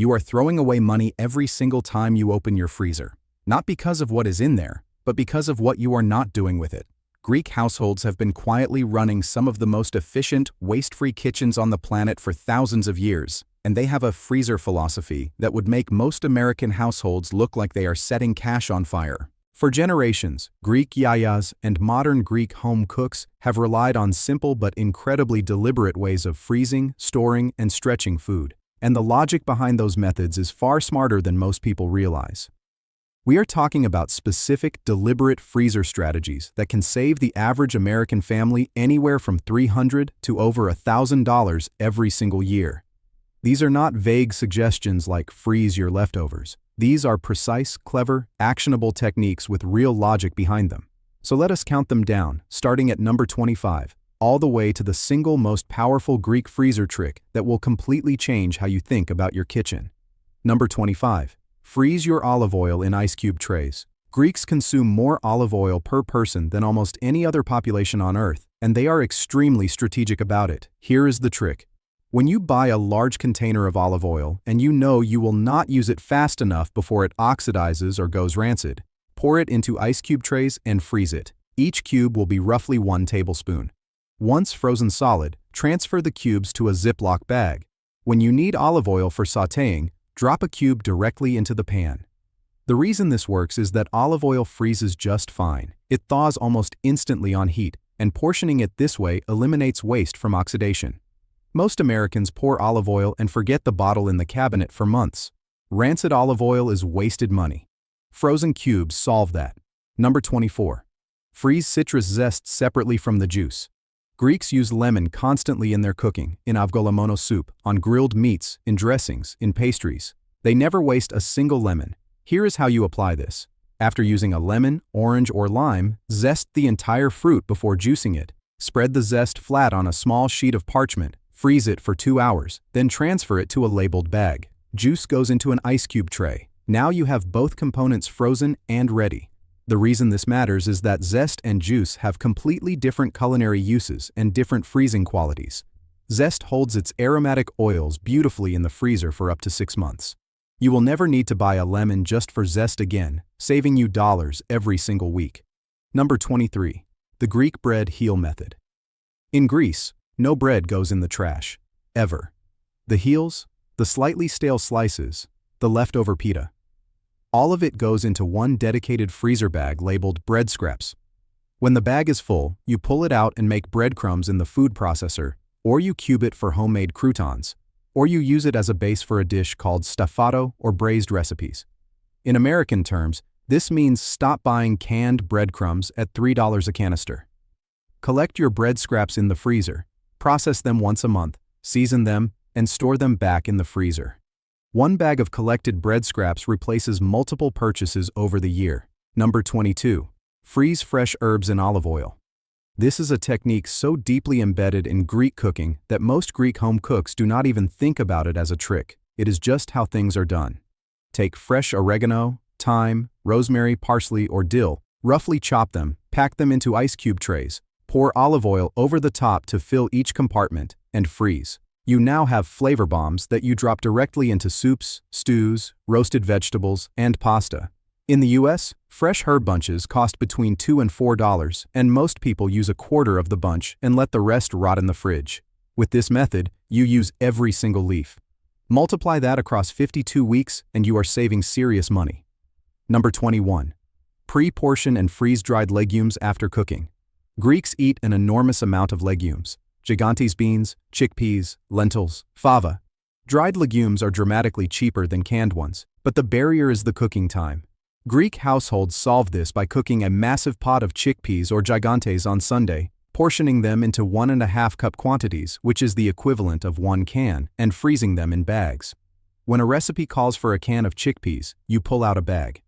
You are throwing away money every single time you open your freezer. Not because of what is in there, but because of what you are not doing with it. Greek households have been quietly running some of the most efficient, waste-free kitchens on the planet for thousands of years, and they have a freezer philosophy that would make most American households look like they are setting cash on fire. For generations, Greek yayas and modern Greek home cooks have relied on simple but incredibly deliberate ways of freezing, storing, and stretching food. And the logic behind those methods is far smarter than most people realize. We are talking about specific, deliberate freezer strategies that can save the average American family anywhere from $300 to over $1,000 every single year. These are not vague suggestions like freeze your leftovers. These are precise, clever, actionable techniques with real logic behind them. So let us count them down, starting at number 25, all the way to the single most powerful Greek freezer trick that will completely change how you think about your kitchen. Number 25. Freeze your olive oil in ice cube trays. Greeks consume more olive oil per person than almost any other population on Earth, and they are extremely strategic about it. Here is the trick. When you buy a large container of olive oil and you know you will not use it fast enough before it oxidizes or goes rancid, pour it into ice cube trays and freeze it. Each cube will be roughly 1 tablespoon. Once frozen solid, transfer the cubes to a Ziploc bag. When you need olive oil for sautéing, drop a cube directly into the pan. The reason this works is that olive oil freezes just fine. It thaws almost instantly on heat, and portioning it this way eliminates waste from oxidation. Most Americans pour olive oil and forget the bottle in the cabinet for months. Rancid olive oil is wasted money. Frozen cubes solve that. Number 24. Freeze citrus zest separately from the juice. Greeks use lemon constantly in their cooking, in avgolemono soup, on grilled meats, in dressings, in pastries. They never waste a single lemon. Here is how you apply this. After using a lemon, orange, or lime, zest the entire fruit before juicing it. Spread the zest flat on a small sheet of parchment. Freeze it for 2 hours, then transfer it to a labeled bag. Juice goes into an ice cube tray. Now you have both components frozen and ready. The reason this matters is that zest and juice have completely different culinary uses and different freezing qualities. Zest holds its aromatic oils beautifully in the freezer for up to 6 months. You will never need to buy a lemon just for zest again, saving you dollars every single week. Number 23. The Greek bread heel method. In Greece, no bread goes in the trash, ever. The heels, the slightly stale slices, the leftover pita. All of it goes into one dedicated freezer bag labeled bread scraps. When the bag is full, you pull it out and make breadcrumbs in the food processor, or you cube it for homemade croutons, or you use it as a base for a dish called stufato or braised recipes. In American terms, this means stop buying canned breadcrumbs at $3 a canister. Collect your bread scraps in the freezer. Process them once a month, season them, and store them back in the freezer. One bag of collected bread scraps replaces multiple purchases over the year. Number 22. Freeze fresh herbs in olive oil. This is a technique so deeply embedded in Greek cooking that most Greek home cooks do not even think about it as a trick. It is just how things are done. Take fresh oregano, thyme, rosemary, parsley, or dill, roughly chop them, pack them into ice cube trays, pour olive oil over the top to fill each compartment, and freeze. You now have flavor bombs that you drop directly into soups, stews, roasted vegetables, and pasta. In the US, fresh herb bunches cost between $2 and $4, and most people use a quarter of the bunch and let the rest rot in the fridge. With this method, you use every single leaf. Multiply that across 52 weeks and you are saving serious money. Number 21. Pre-portion and freeze-dried legumes after cooking. Greeks eat an enormous amount of legumes. Gigantes beans, chickpeas, lentils, fava. Dried legumes are dramatically cheaper than canned ones, but the barrier is the cooking time. Greek households solve this by cooking a massive pot of chickpeas or gigantes on Sunday, portioning them into 1.5 cup quantities, which is the equivalent of 1 can, and freezing them in bags. When a recipe calls for a can of chickpeas, you pull out a bag.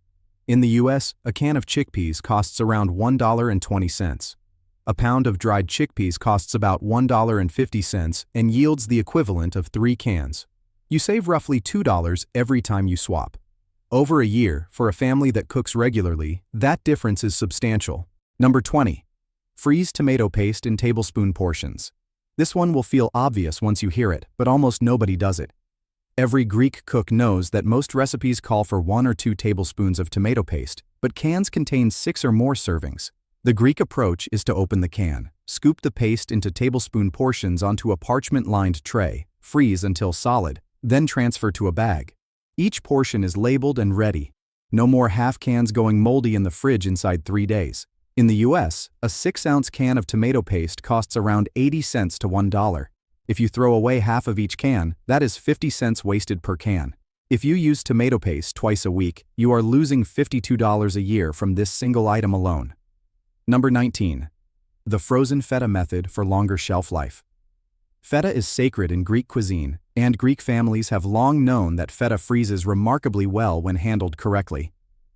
In the US, a can of chickpeas costs around $1.20. A pound of dried chickpeas costs about $1.50 and yields the equivalent of 3 cans. You save roughly $2 every time you swap. Over a year, for a family that cooks regularly, that difference is substantial. Number 20. Freeze tomato paste in tablespoon portions. This one will feel obvious once you hear it, but almost nobody does it. Every Greek cook knows that most recipes call for 1 or 2 tablespoons of tomato paste, but cans contain 6 or more servings. The Greek approach is to open the can, scoop the paste into tablespoon portions onto a parchment-lined tray, freeze until solid, then transfer to a bag. Each portion is labeled and ready. No more half cans going moldy in the fridge inside 3 days. In the US, a 6-ounce can of tomato paste costs around 80 cents to $1. If you throw away half of each can, that is 50 cents wasted per can. If you use tomato paste twice a week, you are losing $52 a year from this single item alone. Number 19. The frozen feta method for longer shelf life. Feta is sacred in Greek cuisine, and Greek families have long known that feta freezes remarkably well when handled correctly.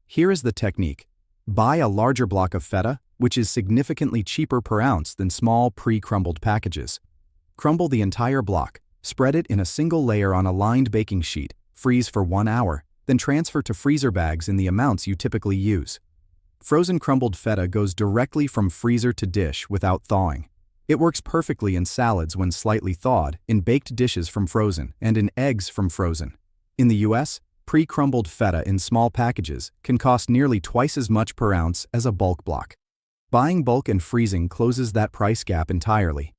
Here is the technique. Buy a larger block of feta, which is significantly cheaper per ounce than small pre-crumbled packages. Crumble the entire block, spread it in a single layer on a lined baking sheet, freeze for 1 hour, then transfer to freezer bags in the amounts you typically use. Frozen crumbled feta goes directly from freezer to dish without thawing. It works perfectly in salads when slightly thawed, in baked dishes from frozen, and in eggs from frozen. In the US, pre-crumbled feta in small packages can cost nearly twice as much per ounce as a bulk block. Buying bulk and freezing closes that price gap entirely.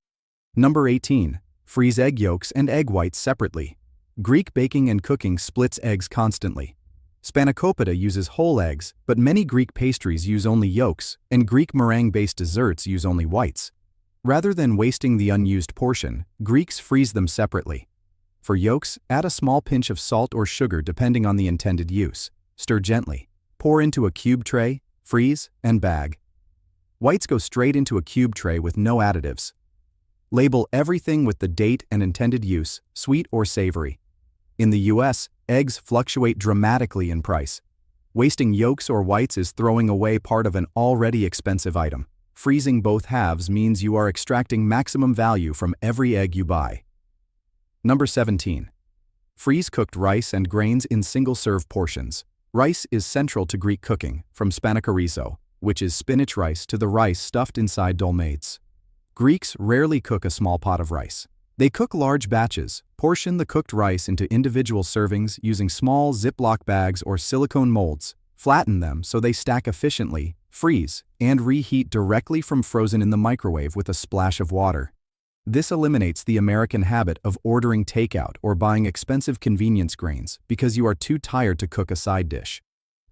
Number 18. Freeze egg yolks and egg whites separately. Greek baking and cooking splits eggs constantly. Spanakopita uses whole eggs, but many Greek pastries use only yolks, and Greek meringue-based desserts use only whites. Rather than wasting the unused portion, Greeks freeze them separately. For yolks, add a small pinch of salt or sugar depending on the intended use. Stir gently. Pour into a cube tray, freeze, and bag. Whites go straight into a cube tray with no additives. Label everything with the date and intended use, sweet or savory. In the US, eggs fluctuate dramatically in price. Wasting yolks or whites is throwing away part of an already expensive item. Freezing both halves means you are extracting maximum value from every egg you buy. Number 17. Freeze cooked rice and grains in single-serve portions. Rice is central to Greek cooking, from spanakorizo, which is spinach rice, to the rice stuffed inside dolmades. Greeks rarely cook a small pot of rice. They cook large batches, portion the cooked rice into individual servings using small Ziploc bags or silicone molds, flatten them so they stack efficiently, freeze, and reheat directly from frozen in the microwave with a splash of water. This eliminates the American habit of ordering takeout or buying expensive convenience grains because you are too tired to cook a side dish.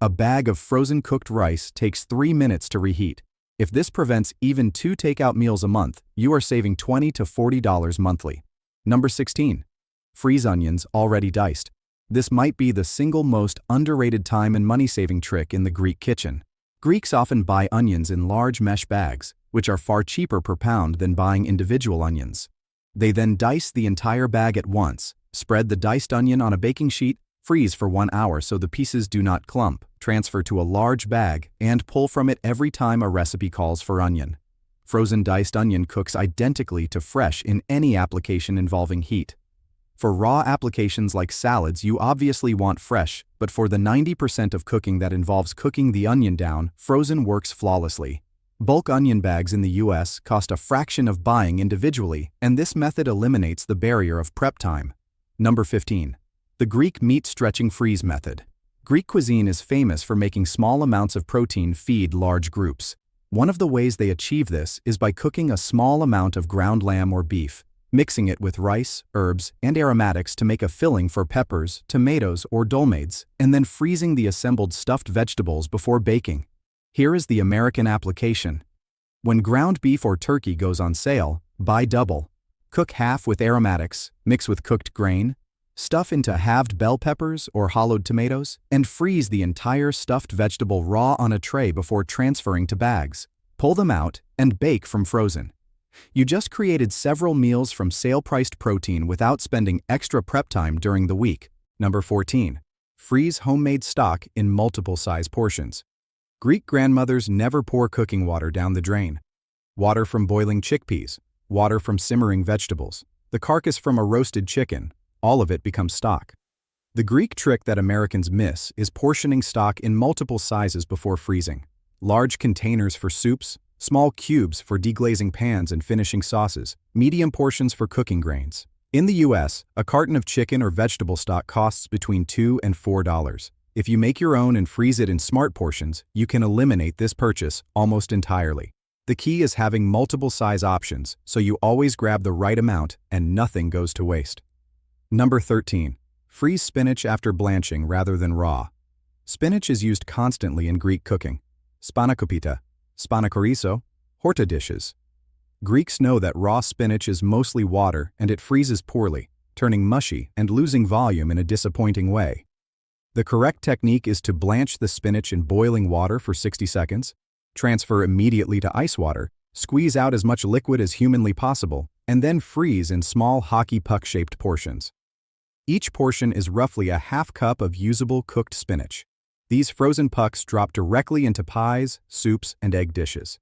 A bag of frozen cooked rice takes 3 minutes to reheat. If this prevents even 2 takeout meals a month, you are saving $20 to $40 monthly. Number 16. Freeze onions already diced. This might be the single most underrated time and money-saving trick in the Greek kitchen. Greeks often buy onions in large mesh bags, which are far cheaper per pound than buying individual onions. They then dice the entire bag at once, spread the diced onion on a baking sheet, freeze for 1 hour so the pieces do not clump, transfer to a large bag, and pull from it every time a recipe calls for onion. Frozen diced onion cooks identically to fresh in any application involving heat. For raw applications like salads, you obviously want fresh, but for the 90% of cooking that involves cooking the onion down, frozen works flawlessly. Bulk onion bags in the US cost a fraction of buying individually, and this method eliminates the barrier of prep time. Number 15. The Greek meat stretching freeze method. Greek cuisine is famous for making small amounts of protein feed large groups. One of the ways they achieve this is by cooking a small amount of ground lamb or beef, mixing it with rice, herbs, and aromatics to make a filling for peppers, tomatoes, or dolmades, and then freezing the assembled stuffed vegetables before baking. Here is the American application. When ground beef or turkey goes on sale, buy double. Cook half with aromatics, mix with cooked grain, stuff into halved bell peppers or hollowed tomatoes, and freeze the entire stuffed vegetable raw on a tray before transferring to bags. Pull them out and bake from frozen. You just created several meals from sale-priced protein without spending extra prep time during the week. Number 14. Freeze homemade stock in multiple size portions. Greek grandmothers never pour cooking water down the drain. Water from boiling chickpeas, water from simmering vegetables, the carcass from a roasted chicken, all of it becomes stock. The Greek trick that Americans miss is portioning stock in multiple sizes before freezing. Large containers for soups, small cubes for deglazing pans and finishing sauces, medium portions for cooking grains. In the US, a carton of chicken or vegetable stock costs between $2 and $4. If you make your own and freeze it in smart portions, you can eliminate this purchase almost entirely. The key is having multiple size options, so you always grab the right amount and nothing goes to waste. Number 13. Freeze spinach after blanching rather than raw. Spinach is used constantly in Greek cooking. Spanakopita, spanakorizo, horta dishes. Greeks know that raw spinach is mostly water and it freezes poorly, turning mushy and losing volume in a disappointing way. The correct technique is to blanch the spinach in boiling water for 60 seconds, transfer immediately to ice water, squeeze out as much liquid as humanly possible, and then freeze in small hockey puck-shaped portions. Each portion is roughly a half cup of usable cooked spinach. These frozen pucks drop directly into pies, soups, and egg dishes.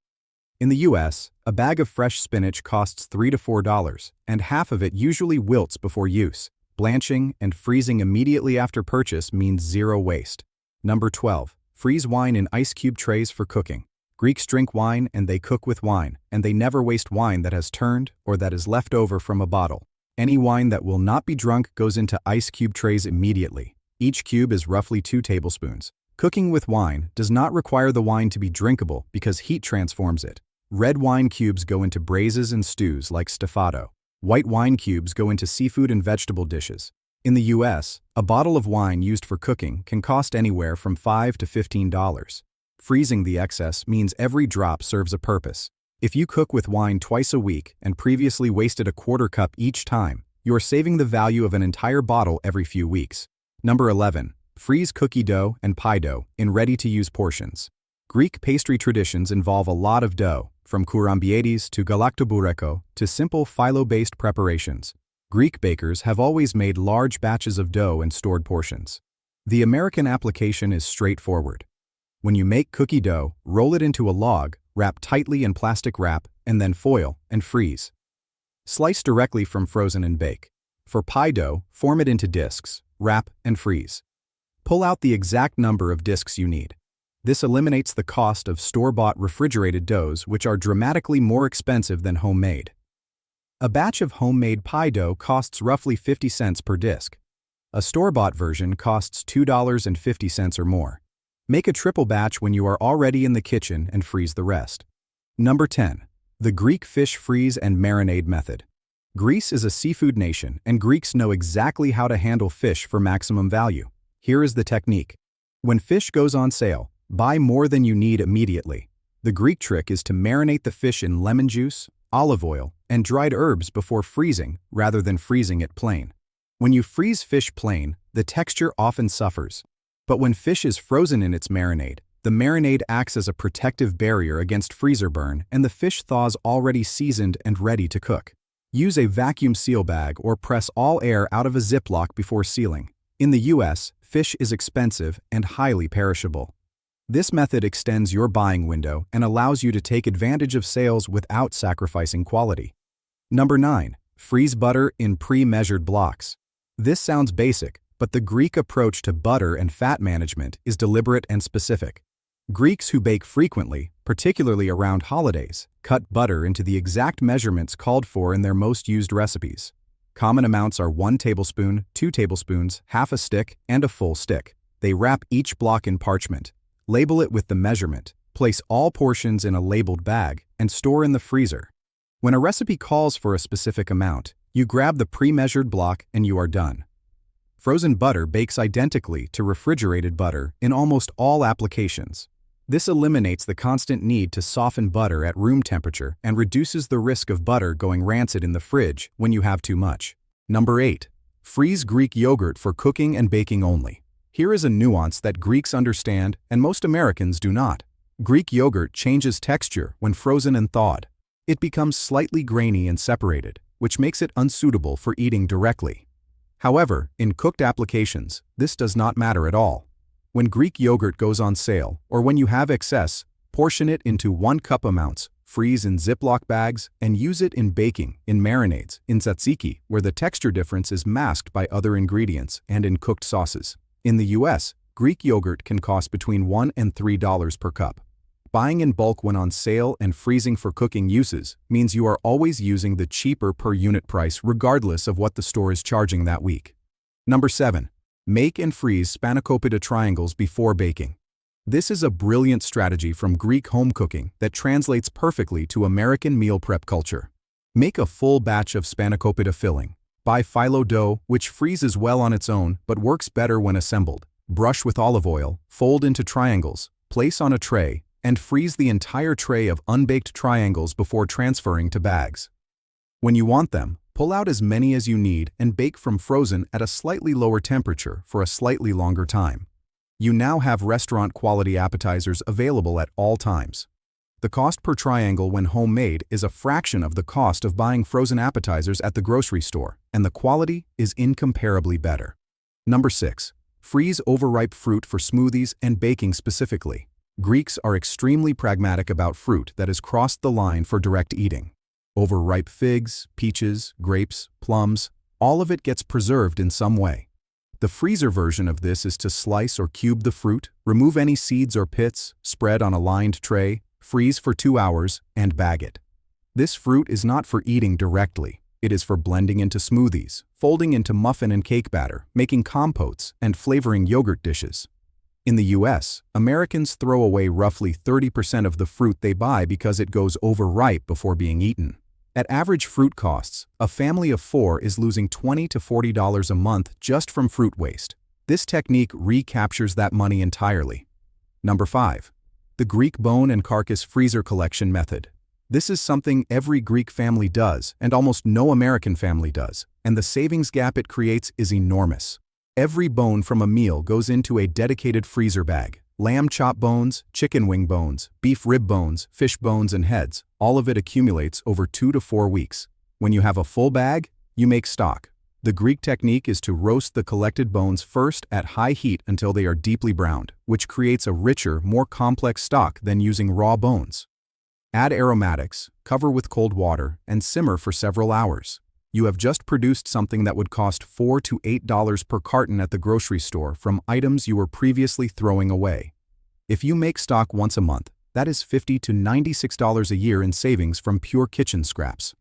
In the US, a bag of fresh spinach costs $3 to $4, and half of it usually wilts before use. Blanching and freezing immediately after purchase means zero waste. Number 12. Freeze wine in ice cube trays for cooking. Greeks drink wine and they cook with wine, and they never waste wine that has turned or that is left over from a bottle. Any wine that will not be drunk goes into ice cube trays immediately. Each cube is roughly 2 tablespoons. Cooking with wine does not require the wine to be drinkable because heat transforms it. Red wine cubes go into braises and stews like stafado. White wine cubes go into seafood and vegetable dishes. In the US, a bottle of wine used for cooking can cost anywhere from $5 to $15. Freezing the excess means every drop serves a purpose. If you cook with wine twice a week and previously wasted a quarter cup each time, you're saving the value of an entire bottle every few weeks. Number 11. Freeze cookie dough and pie dough in ready-to-use portions. Greek pastry traditions involve a lot of dough, from kourambiades to galaktoboureko to simple phyllo-based preparations. Greek bakers have always made large batches of dough and stored portions. The American application is straightforward. When you make cookie dough, roll it into a log, wrap tightly in plastic wrap, and then foil and freeze. Slice directly from frozen and bake. For pie dough, form it into discs, wrap, and freeze. Pull out the exact number of discs you need. This eliminates the cost of store-bought refrigerated doughs, which are dramatically more expensive than homemade. A batch of homemade pie dough costs roughly 50 cents per disc. A store-bought version costs $2.50 or more. Make a triple batch when you are already in the kitchen and freeze the rest. Number 10. The Greek fish freeze and marinade method. Greece is a seafood nation, and Greeks know exactly how to handle fish for maximum value. Here is the technique. When fish goes on sale, buy more than you need immediately. The Greek trick is to marinate the fish in lemon juice, olive oil, and dried herbs before freezing rather than freezing it plain. When you freeze fish plain, the texture often suffers. But when fish is frozen in its marinade, the marinade acts as a protective barrier against freezer burn and the fish thaws already seasoned and ready to cook. Use a vacuum seal bag or press all air out of a Ziploc before sealing. In the US, fish is expensive and highly perishable. This method extends your buying window and allows you to take advantage of sales without sacrificing quality. Number 9. Freeze butter in pre-measured blocks. This sounds basic, but the Greek approach to butter and fat management is deliberate and specific. Greeks who bake frequently, particularly around holidays, cut butter into the exact measurements called for in their most used recipes. Common amounts are 1 tablespoon, 2 tablespoons, half a stick, and a full stick. They wrap each block in parchment. Label it with the measurement, place all portions in a labeled bag, and store in the freezer. When a recipe calls for a specific amount, you grab the pre-measured block and you are done. Frozen butter bakes identically to refrigerated butter in almost all applications. This eliminates the constant need to soften butter at room temperature and reduces the risk of butter going rancid in the fridge when you have too much. Number 8. Freeze Greek yogurt for cooking and baking only. Here is a nuance that Greeks understand and most Americans do not. Greek yogurt changes texture when frozen and thawed. It becomes slightly grainy and separated, which makes it unsuitable for eating directly. However, in cooked applications, this does not matter at all. When Greek yogurt goes on sale, or when you have excess, portion it into 1 cup amounts, freeze in Ziploc bags, and use it in baking, in marinades, in tzatziki, where the texture difference is masked by other ingredients, and in cooked sauces. In the US, Greek yogurt can cost between $1 and $3 per cup. Buying in bulk when on sale and freezing for cooking uses means you are always using the cheaper per unit price regardless of what the store is charging that week. Number 7. Make and freeze spanakopita triangles before baking. This is a brilliant strategy from Greek home cooking that translates perfectly to American meal prep culture. Make a full batch of spanakopita filling. Buy phyllo dough, which freezes well on its own but works better when assembled. Brush with olive oil, fold into triangles, place on a tray, and freeze the entire tray of unbaked triangles before transferring to bags. When you want them, pull out as many as you need and bake from frozen at a slightly lower temperature for a slightly longer time. You now have restaurant-quality appetizers available at all times. The cost per triangle when homemade is a fraction of the cost of buying frozen appetizers at the grocery store, and the quality is incomparably better. Number 6. Freeze overripe fruit for smoothies and baking specifically. Greeks are extremely pragmatic about fruit that has crossed the line for direct eating. Overripe figs, peaches, grapes, plums, all of it gets preserved in some way. The freezer version of this is to slice or cube the fruit, remove any seeds or pits, spread on a lined tray, freeze for 2 hours, and bag it. This fruit is not for eating directly. It is for blending into smoothies, folding into muffin and cake batter, making compotes, and flavoring yogurt dishes. In the US, Americans throw away roughly 30% of the fruit they buy because it goes overripe before being eaten. At average fruit costs, a family of 4 is losing $20 to $40 a month just from fruit waste. This technique recaptures that money entirely. Number 5. The Greek bone and carcass freezer collection method. This is something every Greek family does and almost no American family does, and the savings gap it creates is enormous. Every bone from a meal goes into a dedicated freezer bag. Lamb chop bones, chicken wing bones, beef rib bones, fish bones, and heads, all of it accumulates over 2 to 4 weeks. When you have a full bag, you make stock. The Greek technique is to roast the collected bones first at high heat until they are deeply browned, which creates a richer, more complex stock than using raw bones. Add aromatics, cover with cold water, and simmer for several hours. You have just produced something that would cost $4 to $8 per carton at the grocery store from items you were previously throwing away. If you make stock once a month, that is $50 to $96 a year in savings from pure kitchen scraps.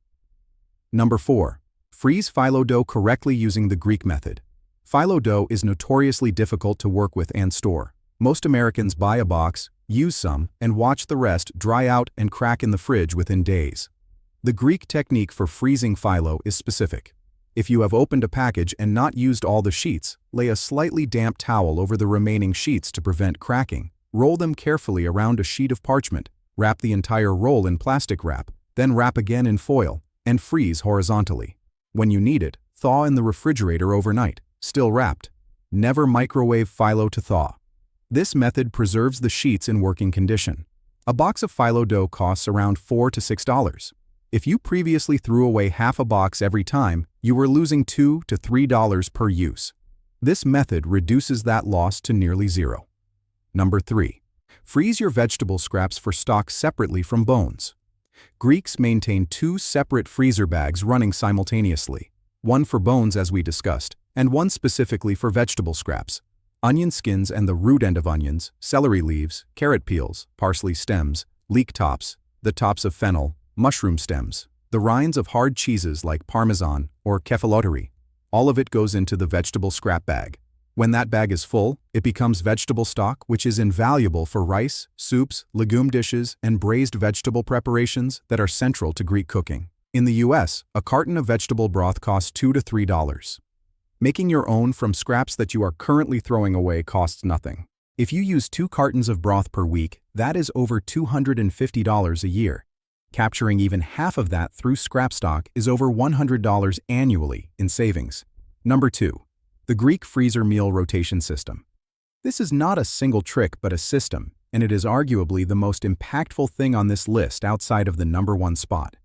Number 4. Freeze phyllo dough correctly using the Greek method. Phyllo dough is notoriously difficult to work with and store. Most Americans buy a box, use some, and watch the rest dry out and crack in the fridge within days. The Greek technique for freezing phyllo is specific. If you have opened a package and not used all the sheets, lay a slightly damp towel over the remaining sheets to prevent cracking. Roll them carefully around a sheet of parchment, wrap the entire roll in plastic wrap, then wrap again in foil, and freeze horizontally. When you need it, thaw in the refrigerator overnight, still wrapped. Never microwave phyllo to thaw. This method preserves the sheets in working condition. A box of phyllo dough costs around $4 to $6. If you previously threw away half a box every time, you were losing $2 to $3 per use. This method reduces that loss to nearly zero. Number 3. Freeze your vegetable scraps for stock separately from bones. Greeks maintain 2 separate freezer bags running simultaneously, one for bones as we discussed, and one specifically for vegetable scraps. Onion skins and the root end of onions, celery leaves, carrot peels, parsley stems, leek tops, the tops of fennel, mushroom stems, the rinds of hard cheeses like Parmesan or kefalotteri. All of it goes into the vegetable scrap bag. When that bag is full, it becomes vegetable stock, which is invaluable for rice, soups, legume dishes, and braised vegetable preparations that are central to Greek cooking. In the US, a carton of vegetable broth costs $2 to $3. Making your own from scraps that you are currently throwing away costs nothing. If you use 2 cartons of broth per week, that is over $250 a year. Capturing even half of that through scrap stock is over $100 annually in savings. Number 2. The Greek freezer meal rotation system. This is not a single trick but a system, and it is arguably the most impactful thing on this list outside of the number 1 spot.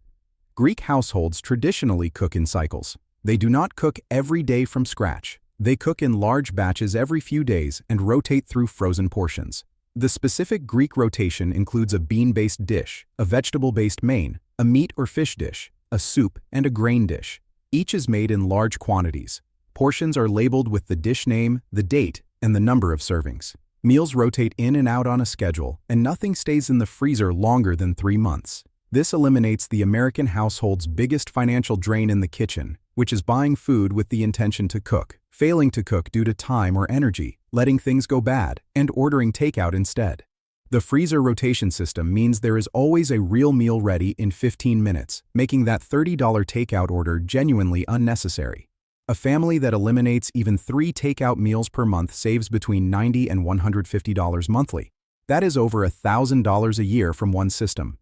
Greek households traditionally cook in cycles. They do not cook every day from scratch. They cook in large batches every few days and rotate through frozen portions. The specific Greek rotation includes a bean-based dish, a vegetable-based main, a meat or fish dish, a soup, and a grain dish. Each is made in large quantities. Portions are labeled with the dish name, the date, and the number of servings. Meals rotate in and out on a schedule, and nothing stays in the freezer longer than 3 months. This eliminates the American household's biggest financial drain in the kitchen, which is buying food with the intention to cook, failing to cook due to time or energy, letting things go bad, and ordering takeout instead. The freezer rotation system means there is always a real meal ready in 15 minutes, making that $30 takeout order genuinely unnecessary. A family that eliminates even 3 takeout meals per month saves between $90 and $150 monthly. That is over $1,000 a year from one system.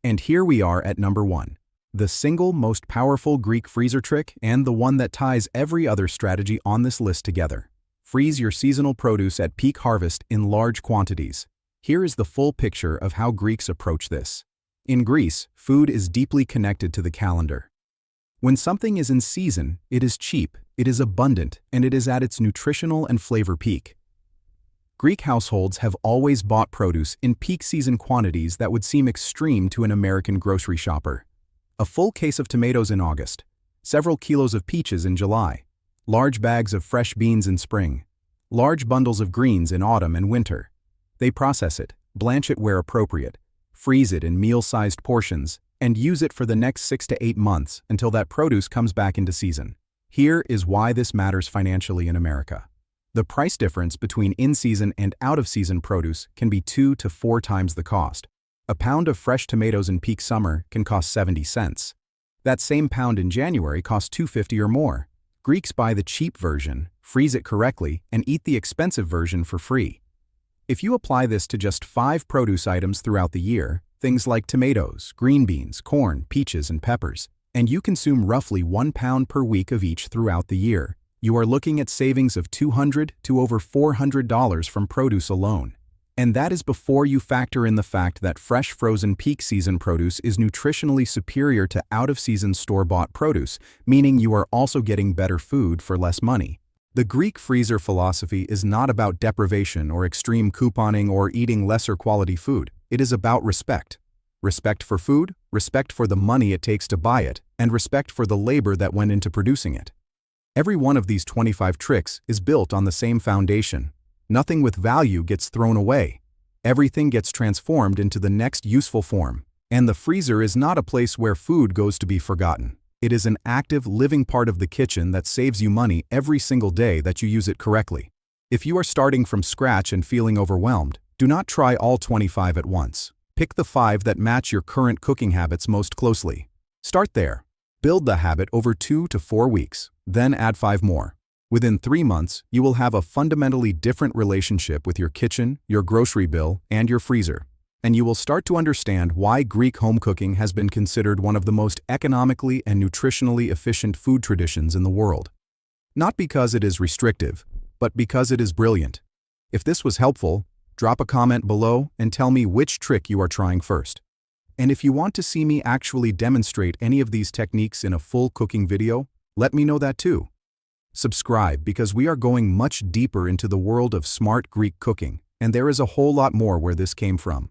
And here we are at number 1. The single most powerful Greek freezer trick and the one that ties every other strategy on this list together. Freeze your seasonal produce at peak harvest in large quantities. Here is the full picture of how Greeks approach this. In Greece, food is deeply connected to the calendar. When something is in season, it is cheap, it is abundant, and it is at its nutritional and flavor peak. Greek households have always bought produce in peak season quantities that would seem extreme to an American grocery shopper. A full case of tomatoes in August, several kilos of peaches in July, large bags of fresh beans in spring, large bundles of greens in autumn and winter. They process it, blanch it where appropriate, freeze it in meal-sized portions, and use it for the next 6 to 8 months until that produce comes back into season. Here is why this matters financially in America. The price difference between in-season and out-of-season produce can be 2 to 4 times the cost. A pound of fresh tomatoes in peak summer can cost 70 cents. That same pound in January costs $2.50 or more. Greeks buy the cheap version, freeze it correctly, and eat the expensive version for free. If you apply this to just 5 produce items throughout the year, things like tomatoes, green beans, corn, peaches, and peppers, and you consume roughly 1 pound per week of each throughout the year, you are looking at savings of $200 to over $400 from produce alone. And that is before you factor in the fact that fresh frozen peak season produce is nutritionally superior to out-of-season store-bought produce, meaning you are also getting better food for less money. The Greek freezer philosophy is not about deprivation or extreme couponing or eating lesser quality food. It is about respect. Respect for food, respect for the money it takes to buy it, and respect for the labor that went into producing it. Every one of these 25 tricks is built on the same foundation. Nothing with value gets thrown away. Everything gets transformed into the next useful form. And the freezer is not a place where food goes to be forgotten. It is an active, living part of the kitchen that saves you money every single day that you use it correctly. If you are starting from scratch and feeling overwhelmed, do not try all 25 at once. Pick the 5 that match your current cooking habits most closely. Start there. Build the habit over 2 to 4 weeks, then add 5 more. Within 3 months, you will have a fundamentally different relationship with your kitchen, your grocery bill, and your freezer. And you will start to understand why Greek home cooking has been considered one of the most economically and nutritionally efficient food traditions in the world. Not because it is restrictive, but because it is brilliant. If this was helpful, drop a comment below and tell me which trick you are trying first. And if you want to see me actually demonstrate any of these techniques in a full cooking video, let me know that too. Subscribe because we are going much deeper into the world of smart Greek cooking, and there is a whole lot more where this came from.